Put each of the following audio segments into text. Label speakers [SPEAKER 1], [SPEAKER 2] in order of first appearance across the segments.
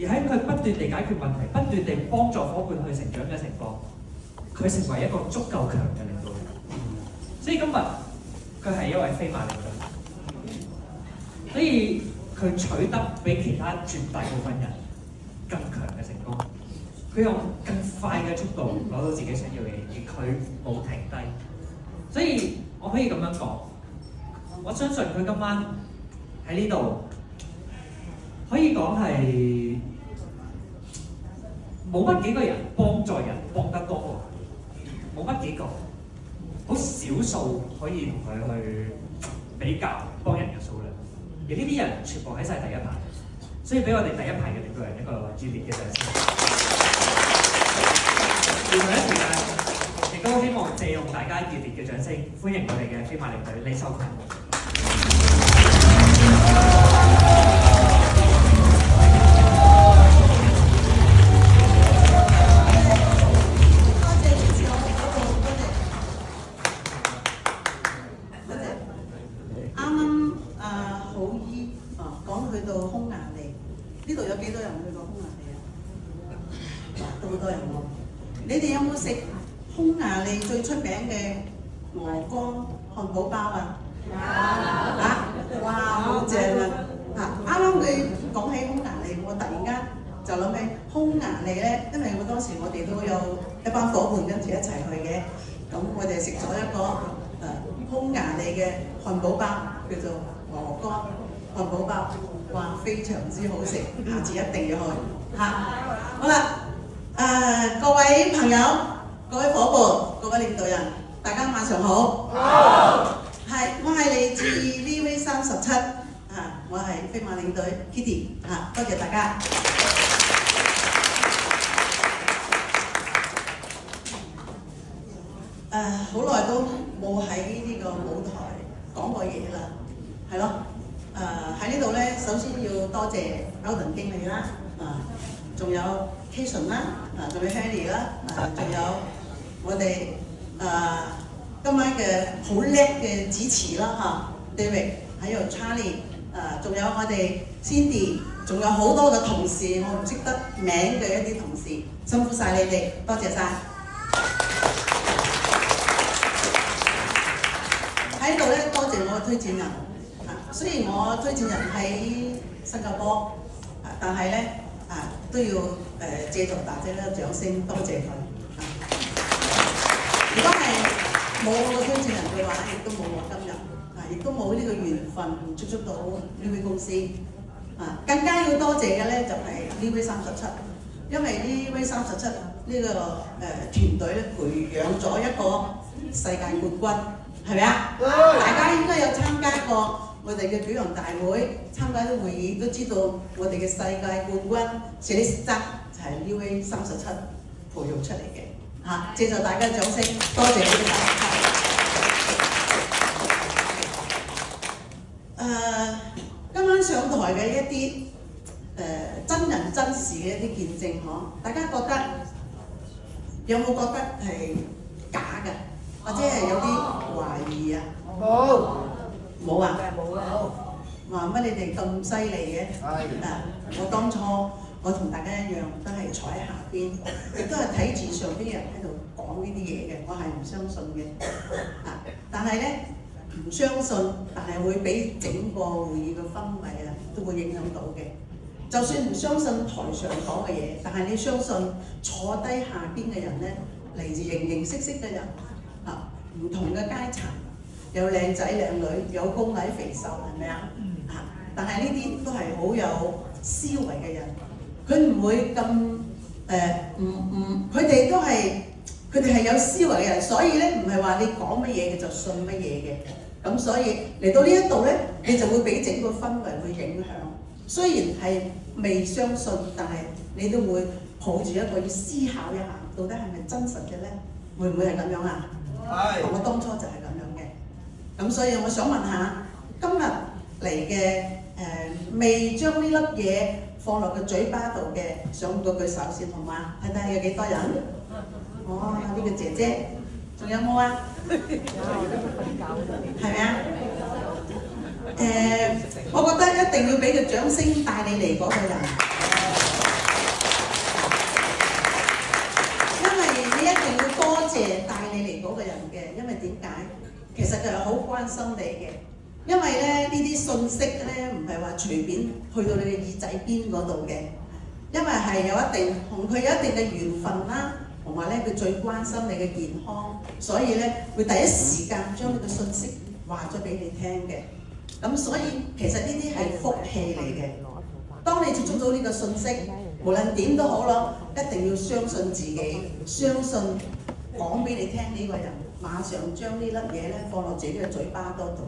[SPEAKER 1] 而喺佢不斷地解決問題、不斷地幫助伙伴去成長嘅情況，佢成為一個足夠強嘅領導人。所以今日佢係一位飛馬領導人，所以佢取得比其他絕大部分人更強嘅成功。佢用更快嘅速度攞到自己想要嘅嘢，而佢冇停低。所以我可以咁樣講，我相信佢今晚喺呢度可以講係冇乜幾個人幫助人幫得多過佢，冇乜幾個，好少數可以同佢去比較幫人嘅數量。而呢啲人全部喺晒第一排，所以俾我哋第一排嘅領導人一個熱烈嘅掌聲。同一時間，亦都希望借用大家熱烈嘅掌聲，歡迎我哋嘅飛馬領隊李秀群。
[SPEAKER 2] 呢度有幾多人去過匈牙利啊？都好多人喎。你哋有冇食匈牙利最出名嘅鵝肝漢堡包啊？有。哇，好正啊！啱啱佢講起匈牙利，我突然間就諗起匈牙利咧，因為當時我哋都有一班伙伴跟住一齊去嘅，咁我哋食咗一個匈牙利嘅漢堡包，叫做鵝肝漢堡包。哇，非常之好食，下次一定要去嚇。好啦，各位朋友、各位伙伴、各位領導人，大家晚上好。好。我係嚟自 VV37，我係飛馬領隊 Kitty， 多謝大家。好耐都冇喺呢個舞台講過嘢啦，係咯。喺呢度咧，首先要多謝歐頓經理啦，仲有 Kason 啦，仲有 Henry 啦，仲有我哋今晚嘅好叻嘅主持啦David， 還有 Charlie， 仲有我哋 Cindy， 仲有好多嘅同事，我唔識得名嘅一啲同事，辛苦晒你哋，多謝晒。喺度咧，多謝我嘅推薦人。雖然我推薦人喺新加坡，但係咧都要借助大家嘅掌聲，多謝佢。如果係冇我嘅推薦人嘅話，亦都冇我今日，亦都冇呢個緣分接觸到呢位公司。更加要多謝嘅咧就係呢位37，因為呢位37呢個團隊咧培養咗一個世界冠軍，係咪啊？大家應該有參加過我哋嘅舉行大會，參加啲會議都知道我哋嘅世界冠軍史力斯就係呢位37培育出嚟嘅。借助大家掌聲，多謝呢位37。今晚上台嘅一啲真人真事嘅一啲見證，大家覺得有冇覺得係假嘅，或者係有啲懷疑啊？冇啊！話乜你哋咁犀利嘅？我當初我同大家一樣，都係坐喺下邊，亦都係睇住上邊人喺度講呢啲嘢嘅，我係唔相信嘅。但係咧唔相信，但係會俾整個會議嘅氛圍都會影響到嘅。就算唔相信台上講嘅嘢，但係你相信坐低下邊嘅人咧，嚟自形形色色嘅人，唔同嘅階層。有靚仔靚女，有高矮肥瘦，係咪啊？但係呢啲都係好有思維嘅人，佢唔會咁佢哋都係有思維嘅人，所以咧唔係話你講乜嘢嘅就信乜嘢嘅。咁所以嚟到呢一度咧，你就會俾整個氛圍去影響。雖然係未相信，但係你都會抱住一個要思考一下，到底係咪真實嘅咧？會唔會係咁樣啊？係。我當初就係咁樣嘅。咁所以我想問下，今日嚟嘅未將呢粒嘢放落個嘴巴度嘅，想舉舉手先好嗎？睇睇有幾多人？呢個姐姐，仲有冇啊？係咪啊？我覺得一定要俾個掌聲帶你嚟嗰個人。定要多謝帶你嚟嗰個人嘅，因為點解？其實佢係好關心你嘅。因為咧呢啲信息咧唔係話隨便去到你嘅耳仔邊嗰度嘅，因為係有一定同佢有一定嘅緣分啦，同埋咧佢最關心你嘅健康，所以咧會第一時間將呢個信息話咗俾你聽嘅。咁所以其實呢啲係福氣嚟嘅。當你接觸到呢個信息，無論點都好咯，一定要相信自己，相信講俾你聽呢個人，馬上將呢粒嘢咧放落自己嘅嘴巴嗰度。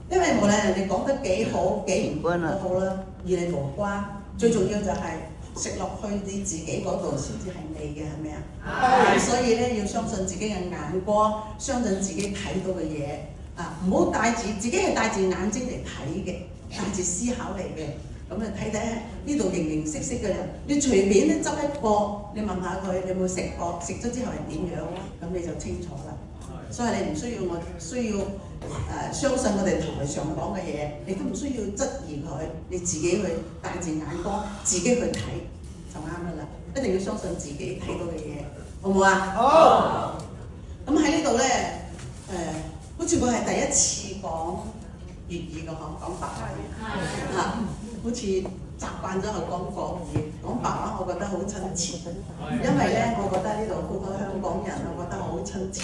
[SPEAKER 2] 因為無論人哋講得幾好幾唔好都好啦，與你無關。最重要就係食落去你自己嗰度先至係你嘅，係咪啊？所以咧要相信自己嘅眼光，相信自己睇到嘅嘢啊！唔好帶住自己係帶住眼睛嚟睇嘅，帶住思考嚟嘅。咁你睇睇呢度形形色色嘅人，你隨便咧執一個，你問下佢你有冇食過，食咗之後係點樣，咁你就清楚啦。所以你唔需要相信我哋台上講嘅嘢，你都唔需要質疑佢，你自己去帶住眼光，自己去睇就啱噶啦。一定要相信自己睇到嘅嘢，好唔好啊？好。咁喺呢度咧，好似佢係第一次講粵語嘅講白話語，好似習慣咗係講國語，講白話我覺得好親切，因為咧我覺得呢度好多香港人，我覺得好親切。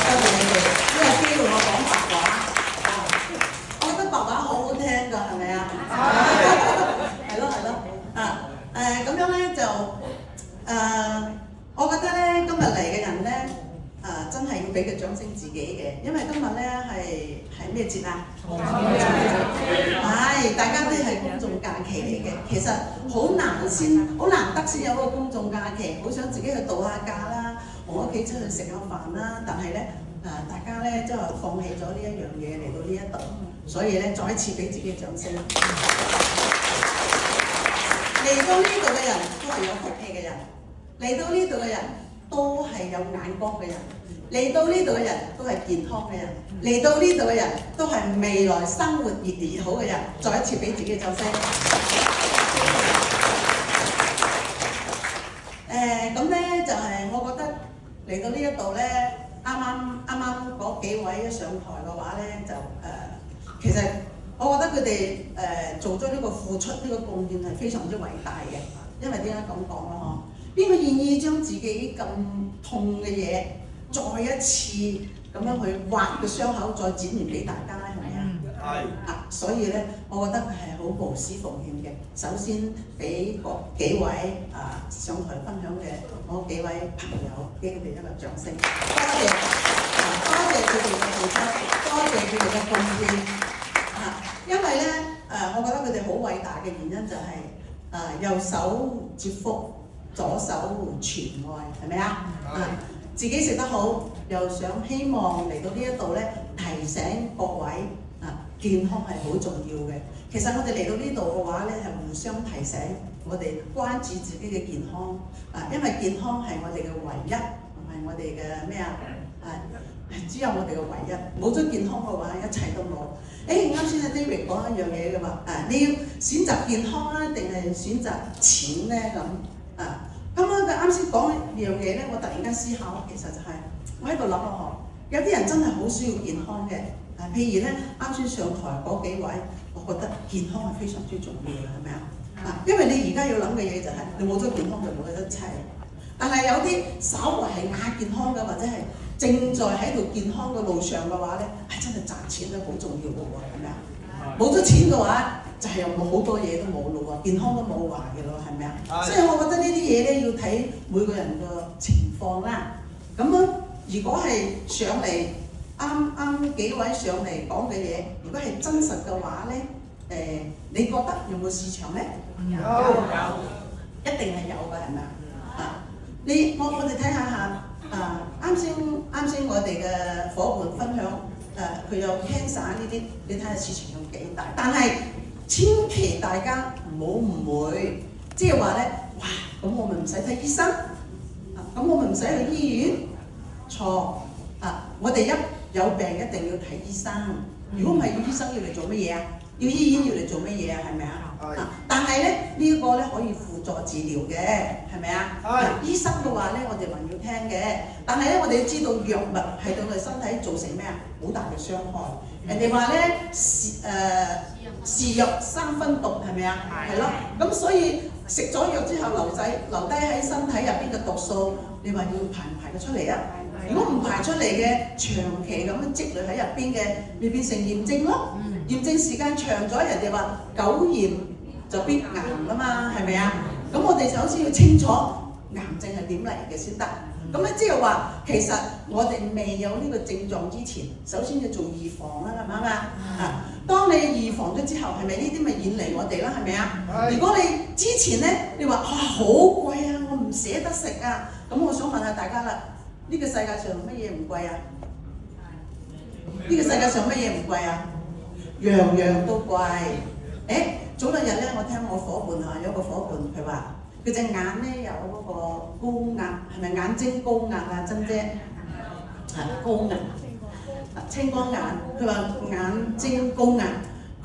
[SPEAKER 2] 多謝你哋呢個機會我講白話，我覺得白話好好聽㗎，係咪啊？係咯咁樣咧就我覺得咧今日嚟嘅人咧真係要俾個掌聲自己嘅，因為今日咧係咩節啊？係大家都係公眾假期嚟嘅，其實好難得先有個公眾假期，好想自己去度下假啦，我屋企出去食下飯啦，但係咧大家咧即係放棄咗呢一樣嘢嚟到呢一度，所以咧再一次俾自己嘅掌聲。嚟到呢度嘅人都係有福氣嘅人，嚟到呢度嘅人都係有眼光嘅人，嚟到呢度嘅人都係健康嘅人，嚟到呢度嘅人都係未來生活越嚟越好嘅人。再一次俾自己嘅掌聲。咁咧就係我覺得嚟到呢一度咧，啱啱嗰幾位一上台嘅話咧，就其實我覺得佢哋做咗呢個付出，呢個貢獻係非常之偉大嘅。因為點解咁講咯？嗬，邊個願意將自己咁痛嘅嘢再一次咁樣去挖個傷口，再展現俾大家咧？係咪啊？係。所以咧，我覺得佢係好無私奉獻嘅。首先俾幾位上台分享嘅我幾位朋友，俾佢哋一個掌聲。多謝佢哋嘅付出，多謝佢哋嘅貢獻。因為咧我覺得佢哋好偉大嘅原因就係右手接福，左手傳愛，係咪啊？自己食得好，又想希望嚟到呢一度咧，提醒各位健康係好重要嘅。其實我哋嚟到呢度嘅話咧，係互相提醒我哋關注自己嘅健康因為健康係我哋嘅唯一，唔係我哋嘅咩只有我哋嘅唯一，冇咗健康嘅話，一切都冇。啱先阿 David 講一樣嘢嘅話，你要選擇健康啦，定係選擇錢咧咁咁佢啱先講一樣嘢咧，我突然間思考，其實就係我喺度諗咯，有啲人真係好需要健康嘅，譬如咧啱先上台嗰幾位，我覺得健康係非常之重要嘅，係咪啊？因為你而家要諗嘅嘢就係你冇咗健康就冇咗一切。但係有啲稍為係亞健康嘅，或者係正在喺度健康嘅路上嘅話咧，真係賺錢咧好重要嘅喎，係咪啊？冇咗錢嘅話，就係有好多嘢都冇咯喎，健康都冇壞嘅咯，係咪啊？所以我覺得呢啲嘢咧要睇每個人嘅情況啦。咁樣如果係上嚟啱幾位上嚟講嘅嘢，如果係真實嘅話咧，你覺得有冇市場咧？有，一定係有嘅，係咪啊？我哋睇下啱先我哋嘅伙伴分享佢有 cancer 呢啲，你睇下市場有幾大。但係千祈大家唔好誤會，即係話咧，哇！咁我咪唔使睇醫生咁我咪唔使去醫院。錯我哋一有病一定要睇醫生。如果唔係，要醫生要嚟做乜嘢啊？要醫院要嚟做乜嘢啊？係咪啊？但係咧，呢一個咧可以輔助治療嘅，係咪啊？係。醫生嘅話咧，我哋還要聽嘅，但係咧我哋要知道藥物係對我哋身體造成咩啊？好大嘅傷害。人哋話咧是藥三分毒，係咪啊？係咯。咁所以食咗藥之後留低喺身體入邊嘅毒素，你話要排唔排得出嚟啊？如果唔排出嚟嘅，長期咁樣積累喺入邊嘅，咪變成炎症咯。炎症時間長咗，人哋話久炎就必癌啦嘛，係咪啊？咁我哋就好似要清楚癌症係點嚟嘅先得。咁咧即係話，其實我哋未有呢個症狀之前，首先要做預防啦，係咪啊？當你預防咗之後，係咪呢啲咪遠離我哋啦？係咪啊？如果你之前咧，你話好貴啊，我唔捨得食啊，咁我想問下大家啦，呢個世界上乜嘢唔貴啊？呢個世界上乜嘢唔貴啊？樣樣都貴。早兩日咧，我聽我伙伴有個伙伴佢話，佢隻眼咧有嗰個高壓，係咪眼睛高壓啊？珍姐係高壓，青光眼。佢話眼睛高壓，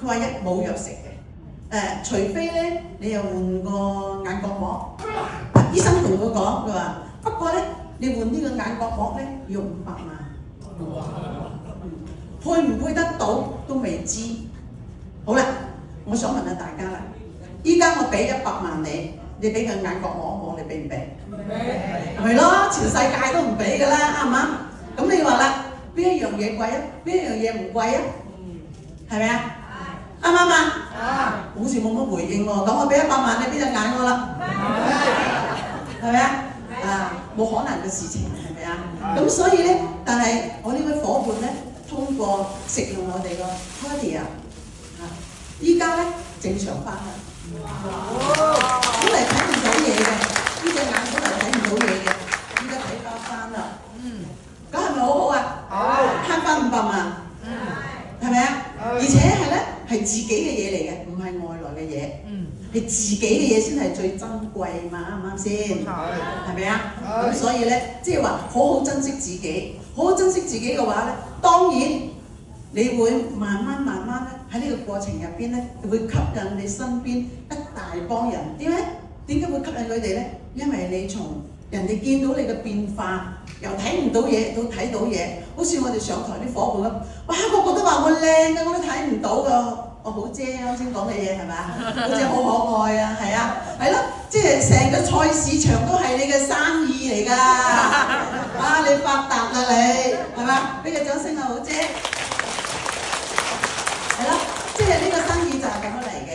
[SPEAKER 2] 佢話冇藥食嘅。除非咧你又換個眼角膜。醫生同佢講，佢話不過咧你換呢個眼角膜咧要500萬。配唔配得到都未知。好啦，我想問下大家啦，依家我俾100萬你俾個眼角膜我，你俾唔俾？係咯，全世界都唔俾㗎啦，啱唔啱？咁你話啦，邊一樣嘢貴啊？邊一樣嘢唔貴啊？係咪啊？啱唔啱啊？好似冇乜回應喎。咁我俾100萬你俾隻眼我啦，係咪啊？冇可能嘅事情，係咪啊？咁所以咧，但係我呢位伙伴咧，通過食用我哋個 Cardia，依家咧正常翻啦。本嚟睇唔到嘢嘅，呢隻眼本嚟睇唔到嘢嘅，依家睇翻翻啦。咁係咪好好啊？慳翻500萬，係咪啊？而且係咧係自己嘅嘢嚟嘅，唔係外來嘅嘢。係自己嘅嘢先係最珍貴嘛，啱唔啱先？係咪啊？咁所以咧，即係話好好珍惜自己，好好珍惜自己嘅話咧，當然你會慢慢咧喺呢個過程入邊咧，會吸引你身邊一大幫人。點解會吸引佢哋咧？因為你從人哋見到你嘅變化，由睇唔到嘢到睇到嘢，好似我哋上台啲伙伴咁，哇個個都話我靚嘅，我都睇唔到㗎。我好姐啱先講嘅嘢係咪啊？好姐好可愛啊，係啊，係咯，即係成個菜市場都係你嘅生意嚟㗎。你發達啦你，係嘛？俾個掌聲啊，好姐。係咯，即係呢個生意就係咁樣嚟嘅。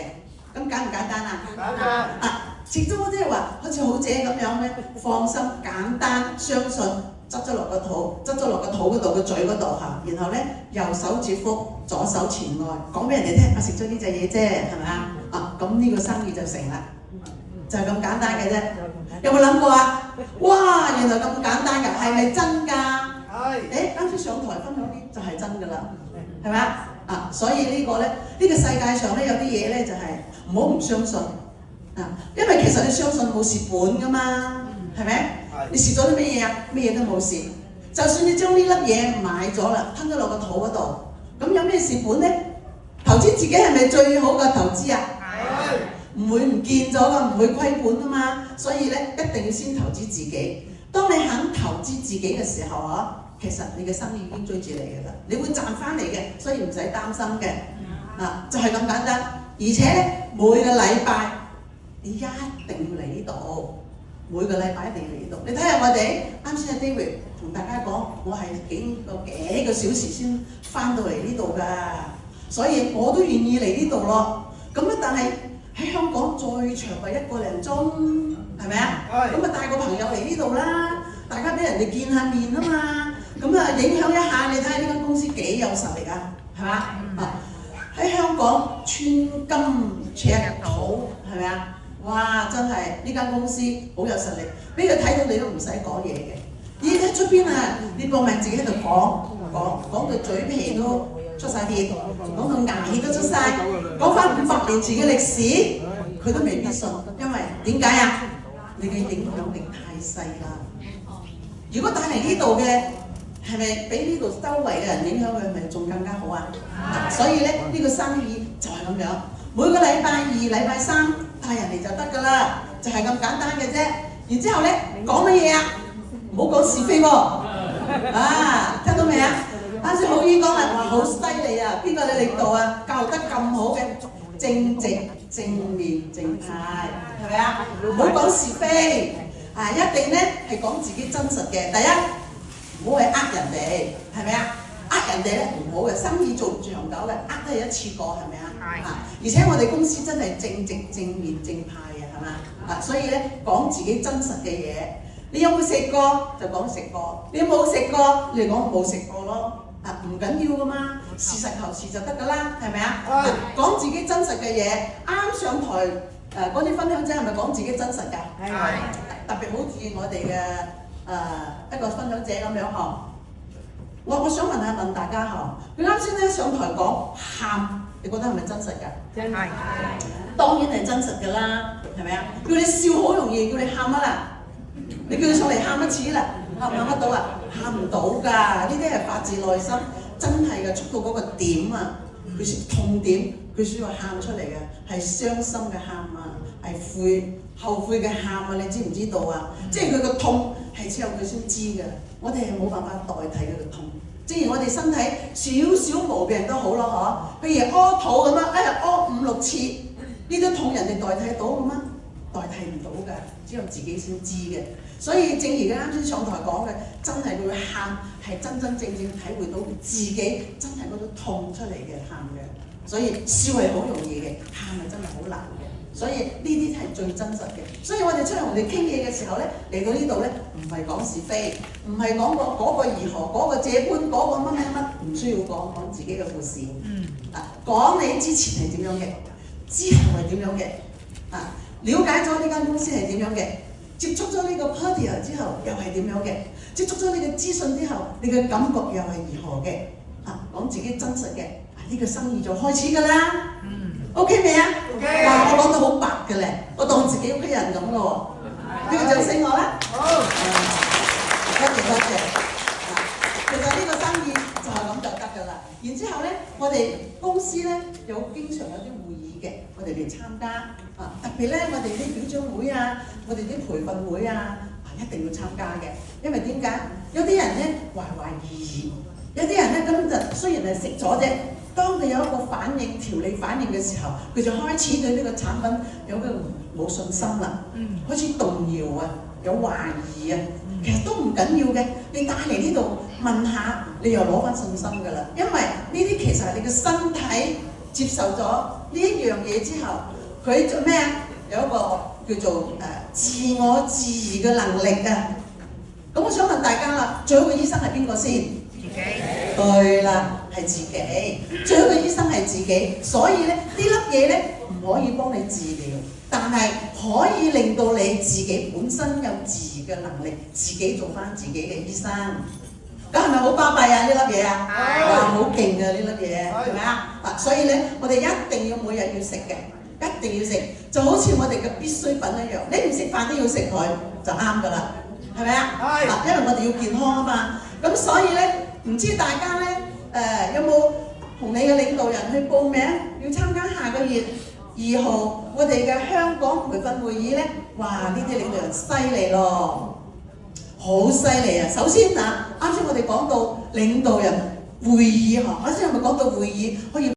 [SPEAKER 2] 咁簡唔簡單啊？簡單。始終即係話，好似好姐咁樣咧，放心、簡單、相信，執咗落個肚嗰度，個嘴嗰度嚇，然後咧右手接福，左手前愛，講俾人哋聽，我食咗呢隻嘢啫，係咪啊？咁呢個生意就成啦，就係咁簡單嘅啫。有冇諗過啊？哇，原來咁簡單㗎，係咪真㗎？係。啱先上台分享啲就係真㗎啦，係咪啊？所以呢個咧，呢個世界上咧有啲嘢咧就係唔好唔相信。因為其實你相信冇蝕本㗎嘛，係咪？你蝕咗啲咩嘢啊？咩嘢都冇蝕。就算你將呢粒嘢買咗啦，吞咗落個肚嗰度，咁有咩蝕本咧？投資自己係咪最好嘅投資啊？係。唔會唔見咗㗎，唔會虧本啊嘛。所以咧，一定要先投資自己。當你肯投資自己嘅時候其實你嘅生意已經追住你㗎啦，你會賺翻嚟嘅，所以唔使擔心嘅。就係咁簡單。而且咧，每個禮拜你一定要嚟呢度，每個禮拜一定要嚟呢度。你睇下我哋啱先阿 David 同大家講，我係幾個小時先翻到嚟呢度㗎，所以我都願意嚟呢度咯。咁咧，但係喺香港最長係1個零鐘，係咪啊？咁帶個朋友嚟呢度啦，大家俾人哋見下面啊嘛。咁影響一下，你睇下呢間公司幾有實力啊，係嘛？喺香港穿金尺土，係咪啊？哇！真係呢間公司好有實力，俾佢睇到你都唔使講嘢嘅。依家出邊你搏命自己喺度講到嘴皮都出晒血，講到牙血都出晒，講翻500年前嘅歷史，佢都未必信，因為點解啊？你嘅影響力太細啦。如果帶嚟呢度嘅，係咪俾呢度周圍嘅人影響佢，係咪仲更加好啊？所以咧，呢個生意就係咁樣。每個禮拜2、禮拜3帶人嚟就得㗎啦，就係咁簡單嘅啫。然之後咧講乜嘢啊？唔好講是非喎。啊，聽到未啊？啱先好姨講啦，哇，好犀利啊！邊個你領導啊？教得咁好嘅，正直、正面、正派，係咪啊？唔好講是非，啊，一定咧係講自己真實嘅。第一，唔好去呃人哋，係咪啊？呃人哋咧唔好嘅，生意做長久嘅，呃都係一次過，係咪啊？係。而且我哋公司真係正直、正面、正派嘅，係嘛？啊，所以咧講自己真實嘅嘢。你有冇食過就講食過，你有冇食過你講冇食過咯。啊，唔緊要噶嘛，事實求是就得噶啦，係咪啊？講自己真實嘅嘢，啱上台嗰啲分享者係咪講自己真實㗎？係。特別好似我哋嘅一個分享者咁樣嗬。我想問大家嗬，佢啱先咧上台講喊，你覺得係咪真實㗎？真係。當然係真實㗎啦，係咪啊？叫你笑好容易，叫你喊啊啦，你叫佢上嚟喊一次啦。喊唔喊得到啊？喊唔到㗎，呢啲係發自內心，真係嘅，觸到嗰個點啊，佢係痛點，佢需要喊出嚟嘅，係傷心嘅喊啊，係後悔嘅喊啊，你知唔知道啊？即係佢個痛係只有佢先知嘅，我哋係冇辦法代替佢嘅痛。正如我哋身體少少毛病都好咯，嗬，譬如屙肚咁樣，一日屙5、6次，呢啲痛人哋代替到嘅咩？代替唔到㗎，只有自己先知嘅。所以正如佢啱先上台講嘅，真係佢會喊，係真真正正體會到自己真係嗰種痛出嚟嘅喊嘅。所以笑係好容易嘅，喊係真係好難嘅。所以呢啲係最真實嘅。所以我哋出嚟同你傾嘢嘅時候咧，嚟到呢度咧，唔係講是非，唔係講嗰個如何，嗰個這般，嗰個乜乜乜，唔需要講自己嘅故事。講你之前係點樣嘅，之後係點樣嘅，了解咗呢間公司係點樣嘅。接觸咗呢個 party 之後又係點樣嘅？接觸咗呢個資訊之後，你嘅感覺又係如何嘅？講自己真實嘅，呢個生意就開始㗎啦。OK 未啊？ OK。哇，我講到好白嘅咧，我當自己屋企人咁咯喎。呢個掌聲我啦。好。多謝。其實呢個生意就係咁就得㗎啦。然之後咧，我哋公司咧經常有啲會議嘅，我哋嚟參加。特別咧，我哋啲表彰會啊，我哋啲培訓會啊，一定要參加嘅。因為點解？有啲人咧懷懷疑，有啲人咧咁就雖然係食咗啫，當佢有一個反應、調理反應嘅時候，佢就開始對呢個產品有個冇信心啦，開始動搖啊，有懷疑啊。其實都唔緊要嘅，你帶嚟呢度問下，你又攞翻信心㗎啦。因為呢啲其實係你嘅身體接受咗呢一樣嘢之後。佢做咩啊？有一個叫做自我治癒嘅能力啊！咁我想問大家啦，最好嘅醫生係邊個先？自己。對啦，係自己。最好嘅醫生係自己，所以咧呢粒嘢咧唔可以幫你治療，但係可以令到你自己本身有治癒嘅能力，自己做翻自己嘅醫生。咁係咪好巴閉啊？呢粒嘢啊，哇，好勁啊！呢粒嘢係咪啊？所以咧，我哋一定要每日要食嘅。一定要食，就好似我哋嘅必需品一樣，你唔食飯都要食佢，就啱㗎啦，係咪啊？係。因為我哋要健康啊嘛，咁所以咧，唔知大家咧有冇同你嘅領導人去報名，要參加下個月2號我哋嘅香港培訓會議咧？哇！呢啲領導人犀利咯，好犀利啊！首先啱先我哋講到領導人會議啱先係咪講到會議可以？